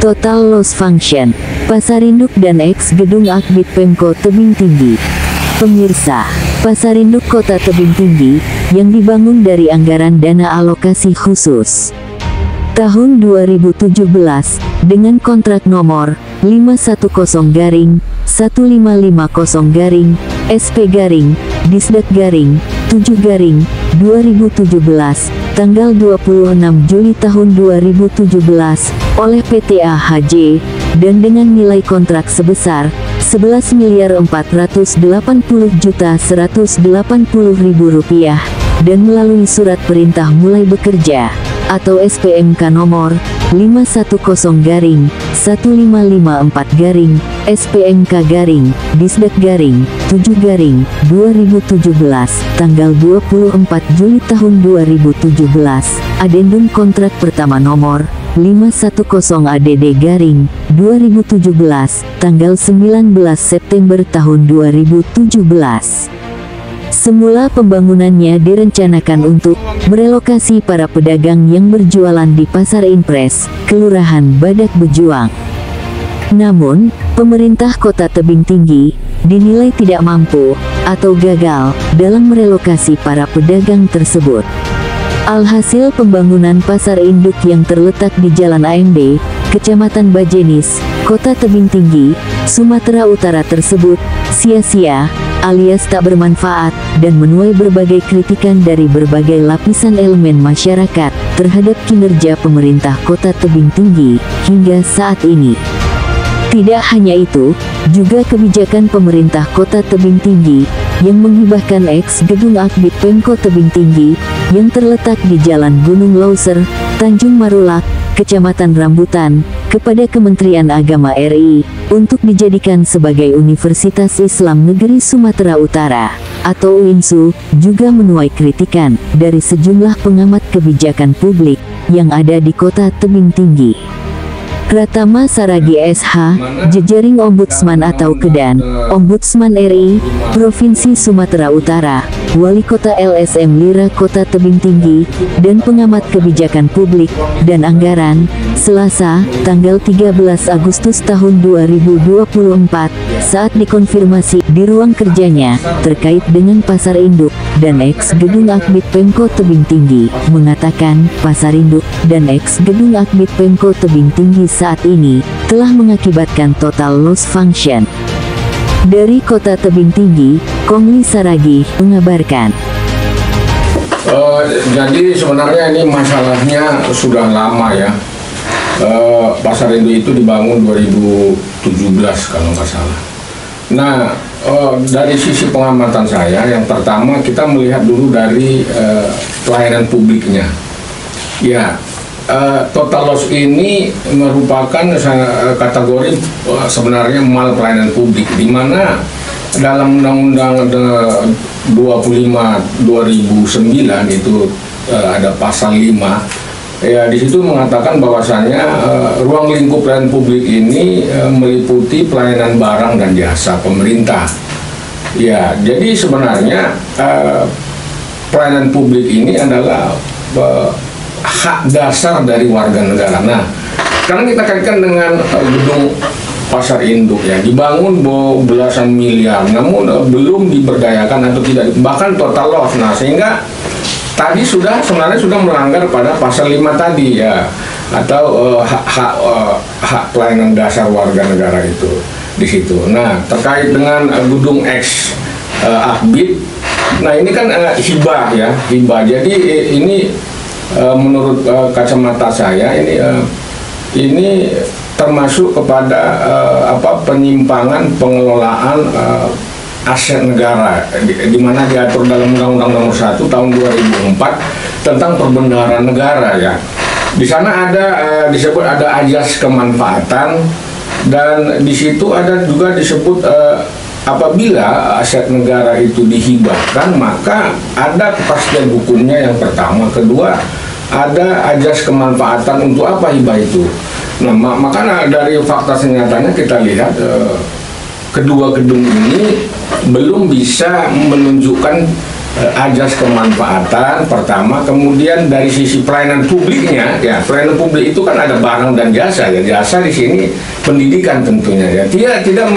Total loss function, Pasar Induk dan X Gedung Akbid Pemko Tebing Tinggi. Pemirsa, Pasar Induk Kota Tebing Tinggi, yang dibangun dari anggaran dana alokasi khusus tahun 2017, dengan kontrak nomor 510-15-15-SP-Disdak-7-2017, tanggal 26 Juli tahun 2017, oleh PT AHJ, dan dengan nilai kontrak sebesar Rp11.480.180.000 dan melalui surat perintah mulai bekerja atau SPMK nomor 510-15-SPMK-Disdak-7-2017, tanggal 24 Juli tahun 2017, Adendum kontrak pertama nomor 510-ADD-2017, tanggal 19 September tahun 2017. Semula pembangunannya direncanakan untuk merelokasi para pedagang yang berjualan di Pasar Impres, Kelurahan Badak Bejuang. Namun, pemerintah Kota Tebing Tinggi dinilai tidak mampu atau gagal dalam merelokasi para pedagang tersebut. Alhasil pembangunan Pasar Induk yang terletak di Jalan AMD, Kecamatan Bajenis, Kota Tebing Tinggi, Sumatera Utara tersebut sia-sia alias tak bermanfaat, dan menuai berbagai kritikan dari berbagai lapisan elemen masyarakat terhadap kinerja pemerintah Kota Tebing Tinggi hingga saat ini. Tidak hanya itu, juga kebijakan pemerintah Kota Tebing Tinggi yang menghibahkan X Gedung Akbid Pemko Tebing Tinggi yang terletak di Jalan Gunung Lauser, Tanjung Marulak, Kecamatan Rambutan, kepada Kementerian Agama RI, untuk dijadikan sebagai Universitas Islam Negeri Sumatera Utara, atau UINSU, juga menuai kritikan dari sejumlah pengamat kebijakan publik yang ada di Kota Tebing Tinggi. Pratama Saragi SH, Jejaring Ombudsman atau KEDAN, Ombudsman RI, Provinsi Sumatera Utara, Wali Kota LSM Lira Kota Tebing Tinggi, dan pengamat kebijakan publik dan anggaran, Selasa, tanggal 13 Agustus tahun 2024, saat dikonfirmasi di ruang kerjanya, terkait dengan Pasar Induk dan X Gedung Akbid Pemko Tebing Tinggi, mengatakan, Pasar Induk dan X Gedung Akbid Pemko Tebing Tinggi saat ini, telah mengakibatkan total loss function. Dari Kota Tebing Tinggi, Kongli Saragi, mengabarkan. Jadi sebenarnya ini masalahnya sudah lama ya. Pasar Induk itu dibangun 2017 kalau nggak salah. Nah, dari sisi pengamatan saya, yang pertama kita melihat dulu dari pelayanan publiknya. Ya, total loss ini merupakan kategori sebenarnya mal pelayanan publik, di mana dalam Undang-Undang 25/2009 itu ada pasal 5, ya di situ mengatakan bahwasanya ruang lingkup pelayanan publik ini meliputi pelayanan barang dan jasa pemerintah. Ya, jadi sebenarnya pelayanan publik ini adalah hak dasar dari warga negara. Nah, sekarang kita kaitkan dengan gedung Pasar Induk ya, dibangun belasan miliar, namun belum diberdayakan atau tidak, bahkan total loss. Nah, sehingga tadi sebenarnya sudah melanggar pada pasal 5 tadi ya, atau hak pelayanan dasar warga negara itu di situ. Nah, terkait dengan gedung X Akbid, nah ini kan hibah ya, hibah. Jadi ini menurut kacamata saya ini termasuk kepada penyimpangan pengelolaan aset negara, di mana diatur dalam Undang-Undang Nomor 1 Tahun 2004 tentang perbendaharaan negara ya. Di sana ada disebut ada ajas kemanfaatan, dan di situ ada juga disebut apabila aset negara itu dihibahkan, maka ada kepastian hukumnya yang pertama. Kedua, ada ajas kemanfaatan untuk apa hibah itu. Nah, makanya dari fakta senyatanya kita lihat kedua gedung ini belum bisa menunjukkan ajas kemanfaatan pertama, kemudian dari sisi pelayanan publiknya, ya pelayanan publik itu kan ada barang dan jasa, ya jasa di sini pendidikan tentunya, ya dia tidak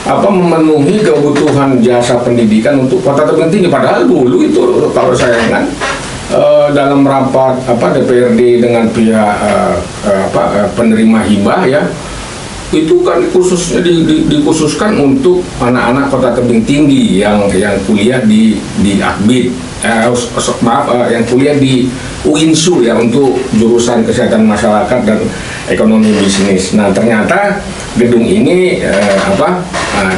memenuhi kebutuhan jasa pendidikan untuk Kota Tebing Tinggi, padahal dulu itu kalau saya ingat dalam rapat DPRD dengan pihak penerima hibah, ya itu kan khususnya dikhususkan untuk anak-anak Kota Tebing Tinggi yang kuliah di Akbid, yang kuliah di UINSU, ya untuk jurusan kesehatan masyarakat dan ekonomi bisnis. Nah ternyata gedung ini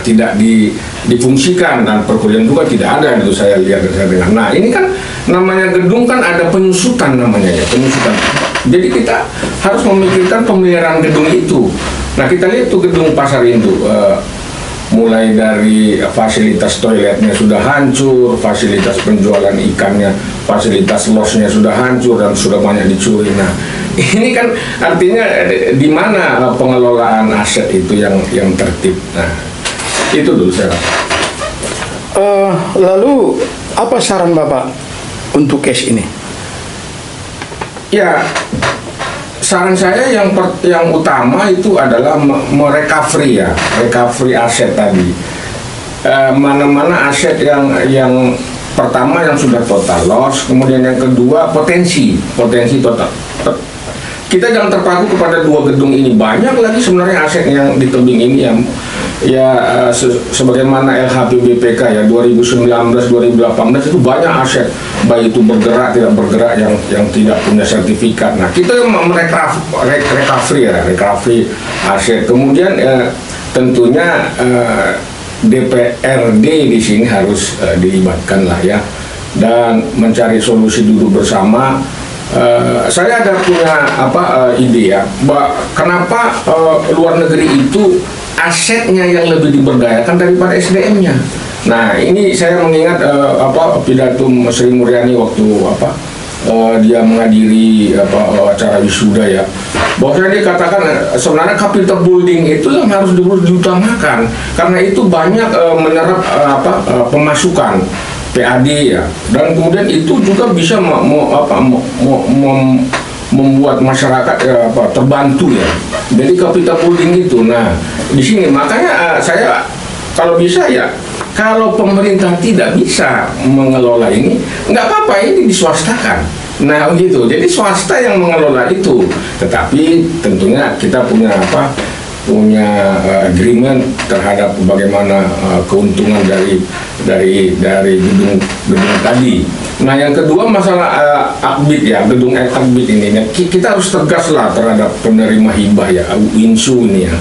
tidak difungsikan dan perkuliahan juga tidak ada, itu saya lihat dan saya dengar. Nah ini kan namanya gedung kan ada penyusutan namanya, ya penyusutan. Jadi kita harus memikirkan pemeliharaan gedung itu. Nah kita lihat tuh gedung Pasar Induk, mulai dari fasilitas toiletnya sudah hancur, fasilitas penjualan ikannya, fasilitas losnya sudah hancur dan sudah banyak dicuri. Nah ini kan artinya di mana pengelolaan aset itu yang tertib. Nah itu dulu saya rasa. Lalu apa saran Bapak untuk case ini? Ya, saran saya yang utama itu adalah merecovery, ya, recovery aset tadi. Mana-mana aset yang pertama yang sudah total loss, kemudian yang kedua potensi total. Kita jangan terpaku kepada dua gedung ini, banyak lagi sebenarnya aset yang di tebing ini yang sebagaimana LHPBPK ya 2019-2018 itu banyak aset, baik itu bergerak tidak bergerak yang tidak punya sertifikat. Nah kita recovery aset. Kemudian tentunya DPRD di sini harus dilibatkan lah, ya, dan mencari solusi duduk bersama. Saya ada punya ide, ya, kenapa luar negeri itu asetnya yang lebih diberdayakan daripada SDM-nya. Nah ini saya mengingat pidato Sri Mulyani waktu dia menghadiri acara wisuda, ya, bahwa dia katakan sebenarnya capital building itu yang harus diutamakan karena itu banyak menyerap pemasukan PAD, ya, dan kemudian itu juga bisa membuat masyarakat terbantu, ya. Jadi capital building itu. Nah di sini makanya saya kalau bisa, ya, kalau pemerintah tidak bisa mengelola ini, nggak apa-apa, ini diswastakan. Nah begitu, jadi swasta yang mengelola itu, tetapi tentunya kita punya agreement terhadap bagaimana keuntungan dari gedung tadi. Nah yang kedua masalah Akbid, ya, gedung Akbid ini, ya, kita harus tegas lah terhadap penerima hibah, ya, UINSU ini, ya.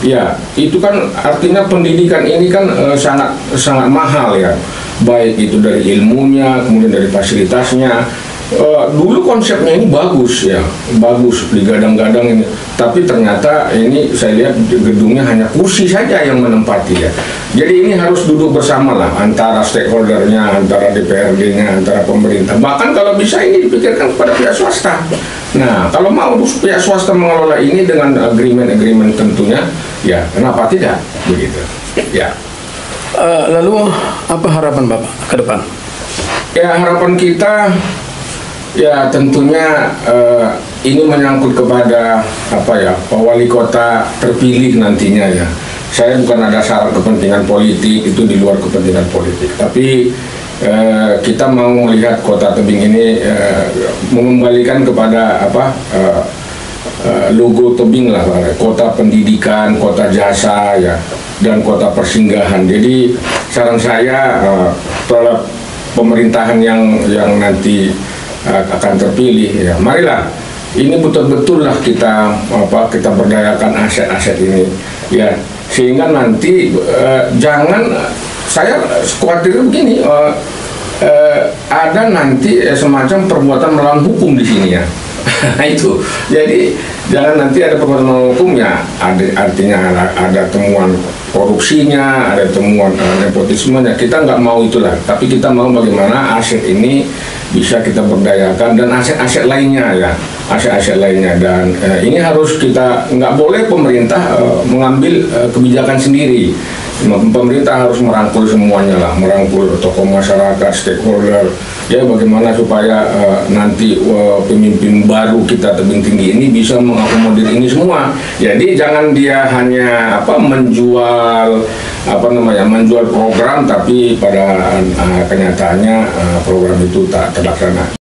Ya itu kan artinya pendidikan ini kan sangat mahal, ya, baik itu dari ilmunya, kemudian dari fasilitasnya. Dulu konsepnya ini bagus, ya, bagus digadang-gadang ini, tapi ternyata ini saya lihat gedungnya hanya kursi saja yang menempati, ya. Jadi ini harus duduk bersama lah antara stakeholdernya, antara DPRD-nya, antara pemerintah. Bahkan kalau bisa ini dipikirkan kepada pihak swasta. Nah kalau mau pihak swasta mengelola ini dengan agreement tentunya, ya kenapa tidak, begitu, ya. Lalu apa harapan Bapak ke depan? Ya harapan kita, ya tentunya ini menyangkut kepada Pak Wali Kota terpilih nantinya, ya. Saya bukan ada syarat kepentingan politik, itu di luar kepentingan politik. Tapi kita mau melihat Kota Tebing ini mengembalikan kepada logo Tebing lah, kota pendidikan, kota jasa, ya, dan kota persinggahan. Jadi saran saya terhadap pemerintahan yang nanti akan terpilih, ya, marilah ini betul-betul lah kita berdayakan aset-aset ini, ya, sehingga nanti jangan, saya khawatir begini, ada nanti semacam perbuatan melawan hukum di sini, ya. Nah itu, jadi jangan nanti ada perbuatan melawan hukum, ya, artinya ada temuan korupsinya, ada temuan nepotismenya. Kita nggak mau itulah, tapi kita mau bagaimana aset ini bisa kita berdayakan dan aset-aset lainnya, ya, aset-aset lainnya. Dan ini harus kita, nggak boleh pemerintah mengambil kebijakan sendiri. Pemerintah harus merangkul semuanya lah, merangkul tokoh masyarakat, stakeholder, ya bagaimana supaya nanti pemimpin baru kita tebing tinggi ini bisa mengakomodir ini semua. Jadi jangan dia hanya menjual program, tapi pada kenyataannya program itu tak terlaksana.